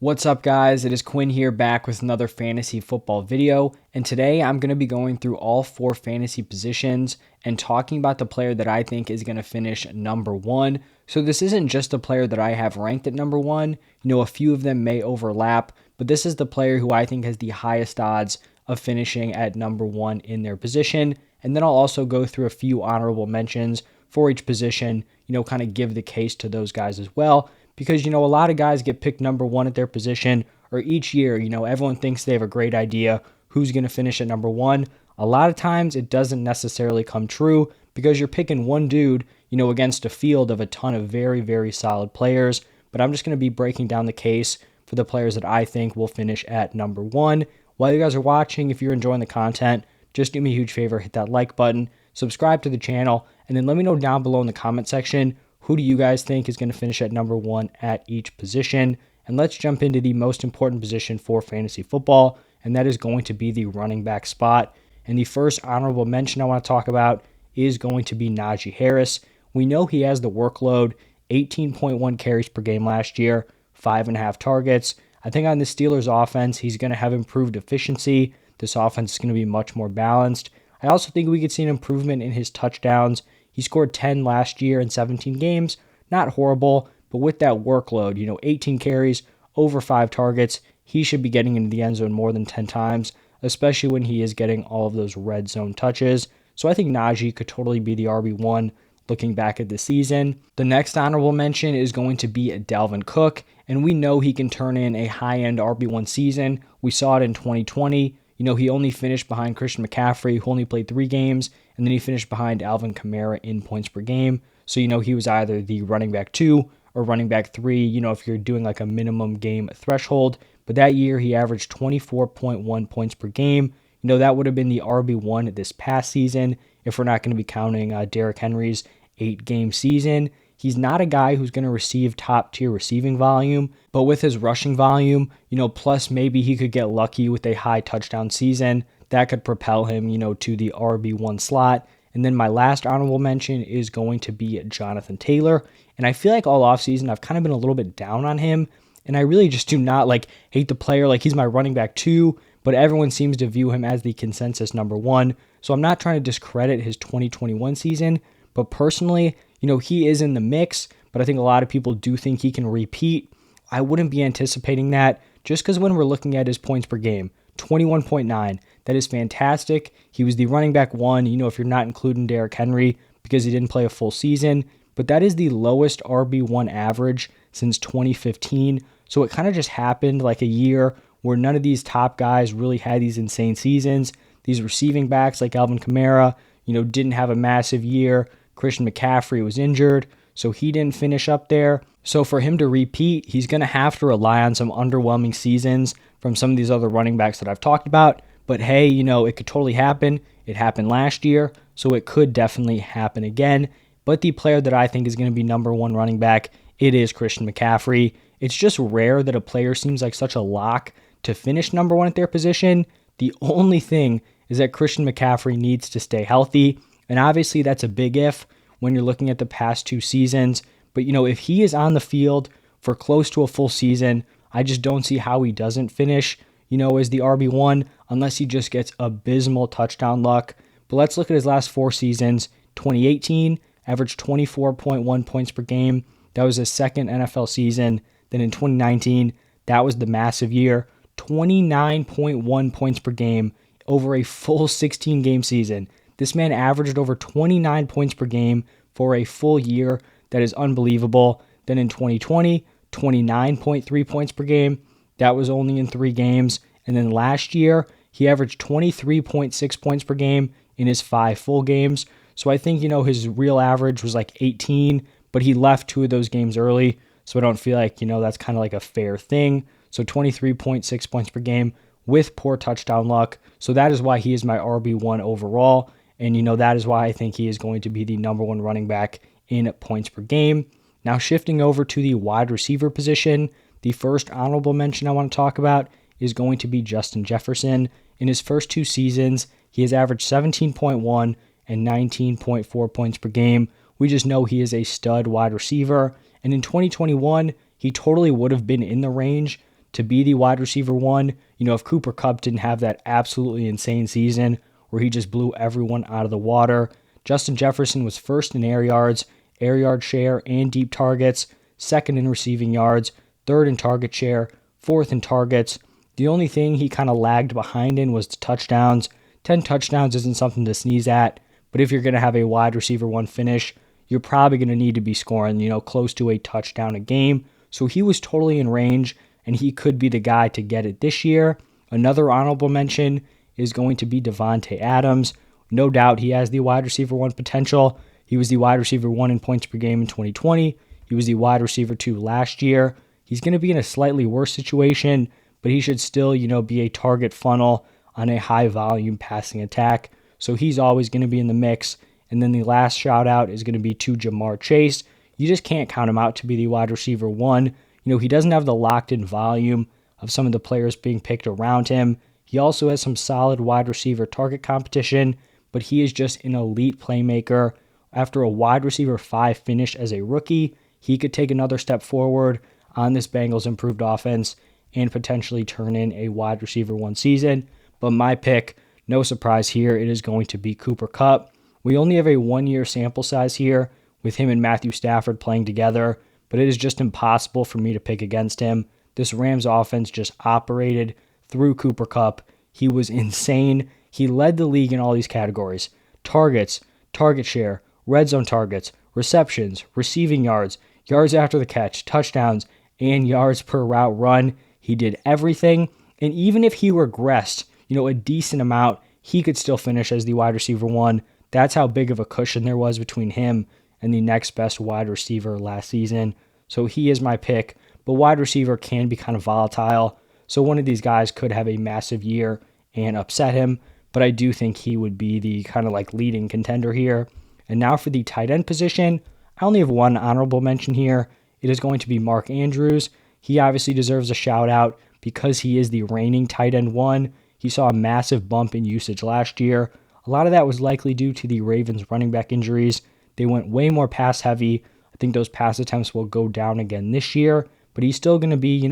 What's up, guys? It is Quinn here, back with another fantasy football video, and today I'm going to be going through all four fantasy positions and talking about the player that I think is going to finish number one. So this isn't just a player that I have ranked at number one. A few of them may overlap, but this is the player who I think has the highest odds of finishing at number one in their position. And then I'll also go through a few honorable mentions for each position, kind of give the case to those guys as well. Because, a lot of guys get picked number one at their position, or each year, everyone thinks they have a great idea who's going to finish at number one. A lot of times it doesn't necessarily come true because you're picking one dude, against a field of a ton of very, very solid players. But I'm just going to be breaking down the case for the players that I think will finish at number one. While you guys are watching, if you're enjoying the content, just do me a huge favor, hit that like button, subscribe to the channel, and then let me know down below in the comment section, who do you guys think is going to finish at number one at each position? And let's jump into the most important position for fantasy football, and that is going to be the running back spot. And the first honorable mention I want to talk about is going to be Najee Harris. We know he has the workload, 18.1 carries per game last year, 5.5 targets. I think on the Steelers offense, he's going to have improved efficiency. This offense is going to be much more balanced. I also think we could see an improvement in his touchdowns. He scored 10 last year in 17 games. Not horrible, but with that workload, 18 carries, over 5 targets, he should be getting into the end zone more than 10 times, especially when he is getting all of those red zone touches. So I think Najee could totally be the RB1 looking back at the season. The next honorable mention is going to be Dalvin Cook, and we know he can turn in a high-end RB1 season. We saw it in 2020. He only finished behind Christian McCaffrey, who only played 3 games, and then he finished behind Alvin Kamara in points per game. So, he was either the running back 2 or running back 3, if you're doing like a minimum game threshold. But that year, he averaged 24.1 points per game. That would have been the RB1 this past season, if we're not going to be counting Derrick Henry's 8-game season. He's not a guy who's going to receive top-tier receiving volume, but with his rushing volume, plus maybe he could get lucky with a high touchdown season, that could propel him, to the RB1 slot. And then my last honorable mention is going to be Jonathan Taylor. And I feel like all offseason I've kind of been a little bit down on him, and I really just do not hate the player. He's my running back 2, but everyone seems to view him as the consensus number 1. So I'm not trying to discredit his 2021 season, but personally, he is in the mix, but I think a lot of people do think he can repeat. I wouldn't be anticipating that just because when we're looking at his points per game, 21.9, that is fantastic. He was the running back 1, if you're not including Derrick Henry because he didn't play a full season, but that is the lowest RB1 average since 2015. So it kind of just happened like a year where none of these top guys really had these insane seasons. These receiving backs like Alvin Kamara, didn't have a massive year. Christian McCaffrey was injured, so he didn't finish up there. So for him to repeat, he's going to have to rely on some underwhelming seasons from some of these other running backs that I've talked about. But hey, it could totally happen. It happened last year, so it could definitely happen again. But the player that I think is going to be number 1 running back, it is Christian McCaffrey. It's just rare that a player seems like such a lock to finish number 1 at their position. The only thing is that Christian McCaffrey needs to stay healthy. And obviously that's a big if when you're looking at the past 2 seasons. But, if he is on the field for close to a full season, I just don't see how he doesn't finish, as the RB1 unless he just gets abysmal touchdown luck. But let's look at his last 4 seasons. 2018, averaged 24.1 points per game. That was his second NFL season. Then in 2019, that was the massive year. 29.1 points per game over a full 16-game season. This man averaged over 29 points per game for a full year. That is unbelievable. Then in 2020, 29.3 points per game. That was only in 3 games. And then last year, he averaged 23.6 points per game in his 5 full games. So I think, his real average was like 18, but he left 2 of those games early. So I don't feel like, that's kind of like a fair thing. So 23.6 points per game with poor touchdown luck. So that is why he is my RB1 overall. And, that is why I think he is going to be the number 1 running back in points per game. Now, shifting over to the wide receiver position, the first honorable mention I want to talk about is going to be Justin Jefferson. In his first 2 seasons, he has averaged 17.1 and 19.4 points per game. We just know he is a stud wide receiver. And in 2021, he totally would have been in the range to be the wide receiver one. If Cooper Kupp didn't have that absolutely insane season where he just blew everyone out of the water, Justin Jefferson was first in air yards, air yard share, and deep targets, second in receiving yards, third in target share, fourth in targets. The only thing he kind of lagged behind in was the touchdowns. 10 touchdowns isn't something to sneeze at, but if you're going to have a wide receiver one finish, you're probably going to need to be scoring, close to a touchdown a game. So he was totally in range, and he could be the guy to get it this year. Another honorable mention is going to be Devontae Adams. No doubt he has the wide receiver one potential. He was the wide receiver one in points per game in 2020. He was the wide receiver two last year. He's going to be in a slightly worse situation, but he should still, be a target funnel on a high volume passing attack. So he's always going to be in the mix. And then the last shout out is going to be to Jamar Chase. You just can't count him out to be the wide receiver one. He doesn't have the locked in volume of some of the players being picked around him. He also has some solid wide receiver target competition, but he is just an elite playmaker. After a wide receiver 5 finish as a rookie, he could take another step forward on this Bengals improved offense and potentially turn in a wide receiver 1 season. But my pick, no surprise here, it is going to be Cooper Kupp. We only have a 1-year sample size here with him and Matthew Stafford playing together, but it is just impossible for me to pick against him. This Rams offense just operated through Cooper Kupp. He was insane. He led the league in all these categories: targets, target share, red zone targets, receptions, receiving yards, yards after the catch, touchdowns, and yards per route run. He did everything. And even if he regressed, a decent amount, he could still finish as the wide receiver one. That's how big of a cushion there was between him and the next best wide receiver last season. So he is my pick. But wide receiver can be kind of volatile. So one of these guys could have a massive year and upset him. But I do think he would be the kind of like leading contender here. And now for the tight end position, I only have one honorable mention here. It is going to be Mark Andrews. He obviously deserves a shout out because he is the reigning tight end one. He saw a massive bump in usage last year. A lot of that was likely due to the Ravens running back injuries. They went way more pass heavy. I think those pass attempts will go down again this year, but he's still going to be,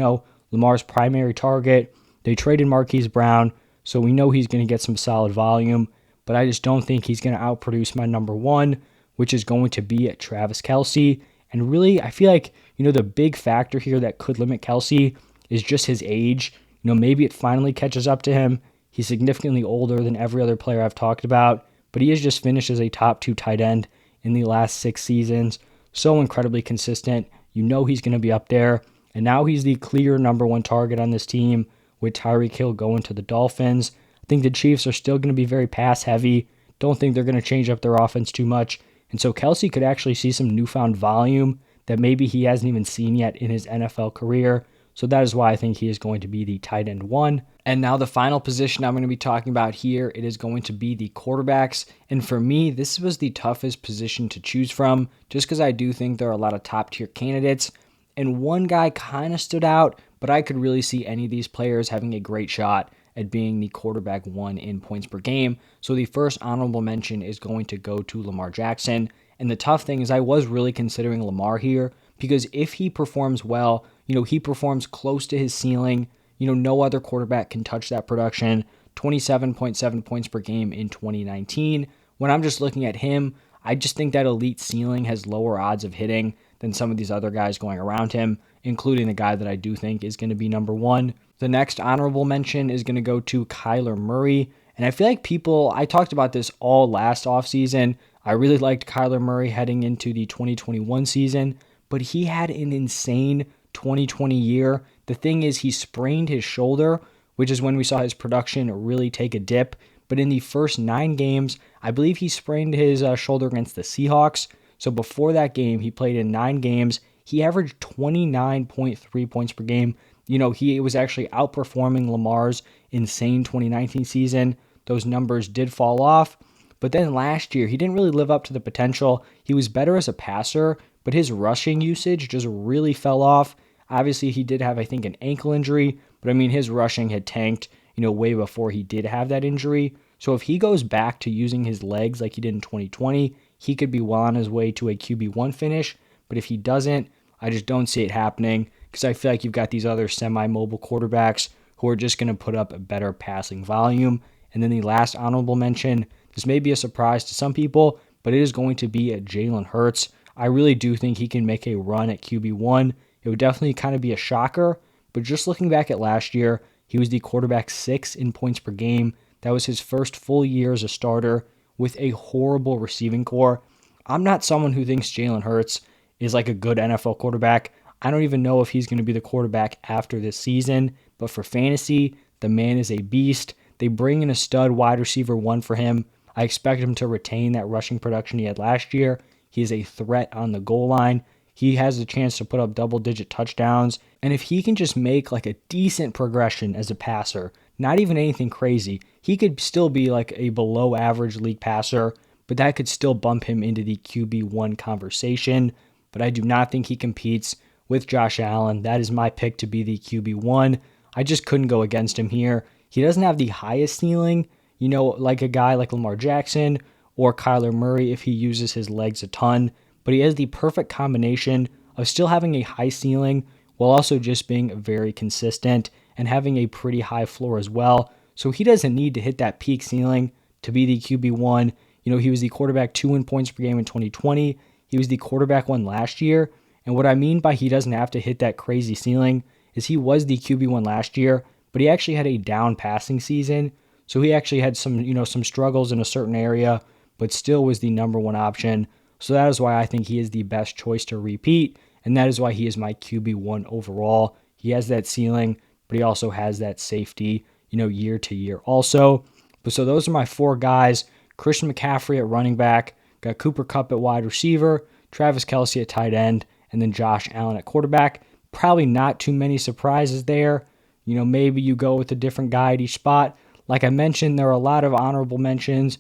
Lamar's primary target. They traded Marquise Brown, so we know he's going to get some solid volume, but I just don't think he's going to outproduce my number one, which is going to be at Travis Kelce. And really, I feel like, the big factor here that could limit Kelce is just his age. Maybe it finally catches up to him. He's significantly older than every other player I've talked about, but he has just finished as a top 2 tight end in the last 6 seasons. So incredibly consistent. He's going to be up there. And now he's the clear number 1 target on this team with Tyreek Hill going to the Dolphins. I think the Chiefs are still going to be very pass heavy. Don't think they're going to change up their offense too much. And so Kelce could actually see some newfound volume that maybe he hasn't even seen yet in his NFL career. So that is why I think he is going to be the tight end one. And now the final position I'm going to be talking about here, it is going to be the quarterbacks. And for me, this was the toughest position to choose from, just because I do think there are a lot of top tier candidates. And one guy kind of stood out, but I could really see any of these players having a great shot at being the quarterback one in points per game. So the first honorable mention is going to go to Lamar Jackson. And the tough thing is I was really considering Lamar here, because if he performs well, he performs close to his ceiling. No other quarterback can touch that production. 27.7 points per game in 2019. When I'm just looking at him, I just think that elite ceiling has lower odds of hitting than some of these other guys going around him, including the guy that I do think is going to be number one. The next honorable mention is going to go to Kyler Murray. And I feel like I talked about this all last offseason. I really liked Kyler Murray heading into the 2021 season, but he had an insane 2020 year. The thing is, he sprained his shoulder, which is when we saw his production really take a dip. But in the first 9 games, I believe he sprained his shoulder against the Seahawks. So before that game, he played in 9 games. He averaged 29.3 points per game. He was actually outperforming Lamar's insane 2019 season. Those numbers did fall off. But then last year, he didn't really live up to the potential. He was better as a passer, but his rushing usage just really fell off. Obviously, he did have, I think, an ankle injury, but his rushing had tanked, way before he did have that injury. So if he goes back to using his legs like he did in 2020, he could be well on his way to a QB1 finish. But if he doesn't, I just don't see it happening. because I feel like you've got these other semi-mobile quarterbacks who are just going to put up a better passing volume. And then the last honorable mention, this may be a surprise to some people, but it is going to be at Jalen Hurts. I really do think he can make a run at QB1. It would definitely kind of be a shocker, but just looking back at last year, he was the quarterback 6 in points per game. That was his first full year as a starter with a horrible receiving core. I'm not someone who thinks Jalen Hurts is like a good NFL quarterback. I don't even know if he's going to be the quarterback after this season, but for fantasy, the man is a beast. They bring in a stud wide receiver 1 for him. I expect him to retain that rushing production he had last year. He is a threat on the goal line. He has a chance to put up double-digit touchdowns. And if he can just make like a decent progression as a passer, not even anything crazy, he could still be like a below average league passer, but that could still bump him into the QB1 conversation. But I do not think he competes with Josh Allen. That is my pick to be the QB1. I just couldn't go against him here. He doesn't have the highest ceiling, like a guy like Lamar Jackson or Kyler Murray if he uses his legs a ton, but he has the perfect combination of still having a high ceiling while also just being very consistent and having a pretty high floor as well. So he doesn't need to hit that peak ceiling to be the QB1. He was the quarterback 2 in points per game in 2020. He was the quarterback 1 last year. And what I mean by he doesn't have to hit that crazy ceiling is he was the QB1 last year, but he actually had a down passing season. So he actually had some struggles in a certain area, but still was the number 1 option. So that is why I think he is the best choice to repeat. And that is why he is my QB1 overall. He has that ceiling, but he also has that safety, year to year also. But so those are my 4 guys. Christian McCaffrey at running back, got Cooper Kupp at wide receiver, Travis Kelce at tight end, and then Josh Allen at quarterback. Probably not too many surprises there. Maybe you go with a different guy at each spot. Like I mentioned, there are a lot of honorable mentions,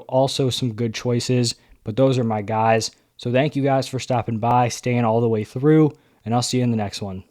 also some good choices, but those are my guys. So thank you guys for stopping by, staying all the way through, and I'll see you in the next one.